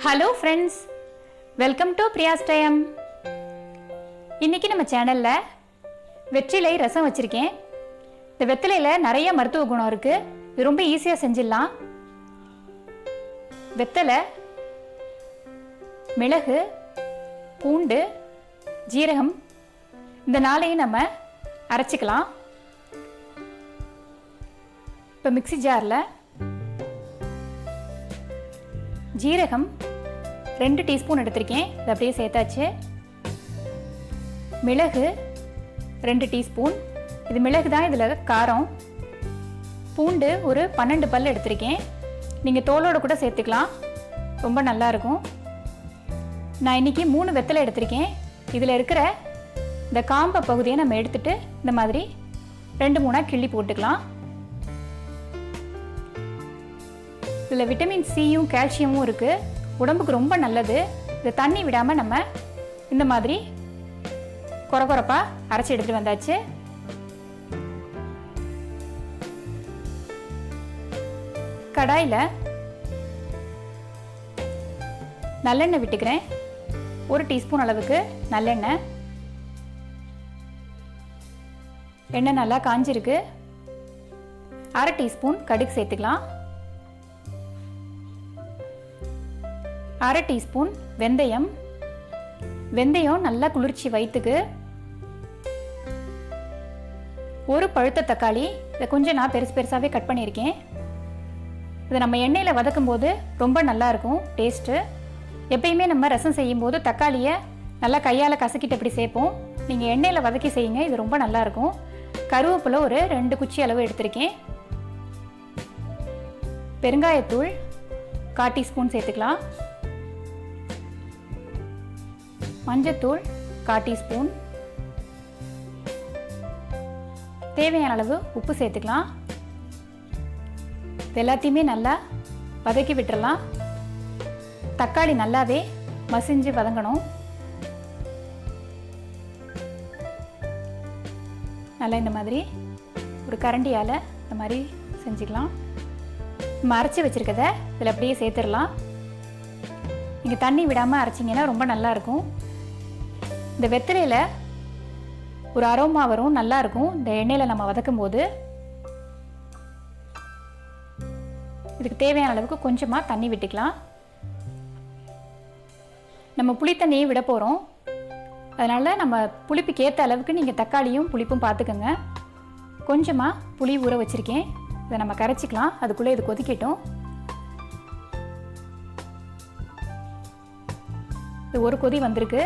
Hello friends, welcome to Priya's time. இன்றைக்கி நம்ம சேனலில் வெற்றிலை ரசம் வச்சுருக்கேன். இந்த வெற்றிலையில் நிறைய மருத்துவ குணம் இருக்குது. இது ரொம்ப ஈஸியாக செஞ்சிடலாம். வெத்தலை, மிளகு, பூண்டு, ஜீரகம் இந்த நாளையும் நம்ம அரைச்சிக்கலாம். இப்போ மிக்ஸி ஜாரில் ஜீரகம் 2 டீஸ்பூன் எடுத்திருக்கேன், இது அப்படியே சேர்த்தாச்சு. மிளகு 2 டீஸ்பூன், இது மிளகு தான் இதில் காரம். பூண்டு ஒரு 12 பல் எடுத்திருக்கேன், நீங்கள் தோலோடு கூட சேர்த்துக்கலாம், ரொம்ப நல்லாயிருக்கும். நான் இன்றைக்கி 3 வெத்தலை எடுத்திருக்கேன். இதில் இருக்கிற இந்த காம்பை பகுதியை நம்ம எடுத்துகிட்டு இந்த மாதிரி 2-3 கிள்ளி போட்டுக்கலாம். இதில் விட்டமின் சியும் கால்சியமும் இருக்குது, உடம்புக்கு ரொம்ப நல்லது. இது தண்ணி விடாமல் நம்ம இந்த மாதிரி கொரகொரப்பாக அரைச்சி எடுத்துகிட்டு வந்தாச்சு. கடாயில் நல்லெண்ணெய் விட்டுக்கிறேன், 1 டீஸ்பூன் அளவுக்கு நல்லெண்ணெய். எண்ணெய் நல்லா காஞ்சிருக்கு. 1/2 டீஸ்பூன் கடுகு சேர்த்துக்கலாம். 1/2 டீஸ்பூன் வெந்தயம். வெந்தயம் நல்லா குளிர்ச்சி வயிற்றுக்கு. 1 பழுத்த தக்காளி, இதை கொஞ்சம் நான் பெருசாகவே கட் பண்ணியிருக்கேன். இதை நம்ம எண்ணெயில் வதக்கும் போது ரொம்ப நல்லாயிருக்கும் டேஸ்ட்டு. எப்பயுமே நம்ம ரசம் செய்யும்போது தக்காளியை நல்லா கையால் கசக்கிட்டு எப்படி சேர்ப்போம், நீங்கள் எண்ணெயில் வதக்கி செய்யுங்க, இது ரொம்ப நல்லாயிருக்கும். கருவேப்பிலை ஒரு 2 குச்சி அளவு எடுத்திருக்கேன். பெருங்காயத்தூள் 1/4 டீஸ்பூன் சேர்த்துக்கலாம். மஞ்சத்தூள் 1/4 டீஸ்பூன். தேவையான அளவு உப்பு சேர்த்துக்கலாம். எல்லாத்தையுமே நல்லா வதக்கி விட்டுறலாம். தக்காளி நல்லாவே மசிஞ்சு வதங்கணும். நல்லா இந்த மாதிரி ஒரு கரண்டியால் இந்த மாதிரி செஞ்சுக்கலாம். நம்ம அரைச்சி வச்சுருக்கதை இதில் அப்படியே சேர்த்துடலாம். நீங்கள் தண்ணி விடாமல் அரைச்சிங்கன்னா ரொம்ப நல்லாயிருக்கும். இந்த வெத்தலையில் ஒரு அரோமா வரும், நல்லாயிருக்கும் இந்த எண்ணெயில் நம்ம வதக்கும் போது. இதுக்கு தேவையான அளவுக்கு கொஞ்சமாக தண்ணி விட்டுக்கலாம். நம்ம புளி தண்ணியை விட போகிறோம், அதனால் நம்ம புளிப்புக்கு ஏற்ற அளவுக்கு நீங்கள் தக்காளியும் புளிப்பும் பார்த்துக்கோங்க. கொஞ்சமாக புளி ஊற வச்சுருக்கேன், இதை நம்ம கரைச்சிக்கலாம். அதுக்குள்ளே இது கொதிக்கட்டும். இது ஒரு கொதி வந்திருக்கு.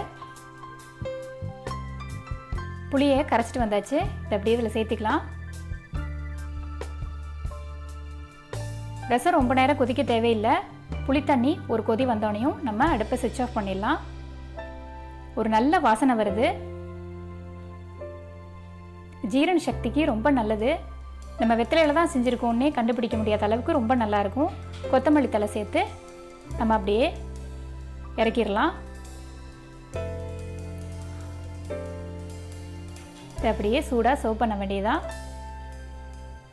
புளியை கரைச்சிட்டு வந்தாச்சு, இதை அப்படியே இதில் சேர்த்துக்கலாம். ரசம் ரொம்ப நேரம் கொதிக்க தேவையில்லை. புளித்தண்ணி ஒரு கொதி வந்தோடனையும் நம்ம அடுப்பை சுவிட்ச் ஆஃப் பண்ணிடலாம். ஒரு நல்ல வாசனை வருது. ஜீரண சக்திக்கு ரொம்ப நல்லது. நம்ம வெத்தலையில் தான் செஞ்சுருக்கோன்னே கண்டுபிடிக்க முடியாத அளவுக்கு ரொம்ப நல்லாயிருக்கும். கொத்தமல்லி தழை சேர்த்து நம்ம அப்படியே இறக்கிடலாம். இதை அப்படியே சூடாக சர்வ் பண்ண வேண்டியதான்.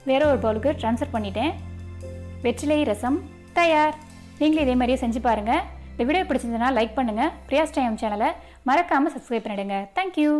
வேறு ஒரு பவுலுக்கு ட்ரான்ஸ்ஃபர் பண்ணிட்டேன். வெற்றிலை ரசம் தயார். நீங்களும் இதே மாதிரியே செஞ்சு பாருங்கள். இந்த வீடியோ பிடிச்சிருந்ததுன்னா லைக் பண்ணுங்கள். பிரியாஸ் டைம் சேனலை மறக்காமல் சப்ஸ்கிரைப் பண்ணிவிடுங்க. தேங்க்யூ.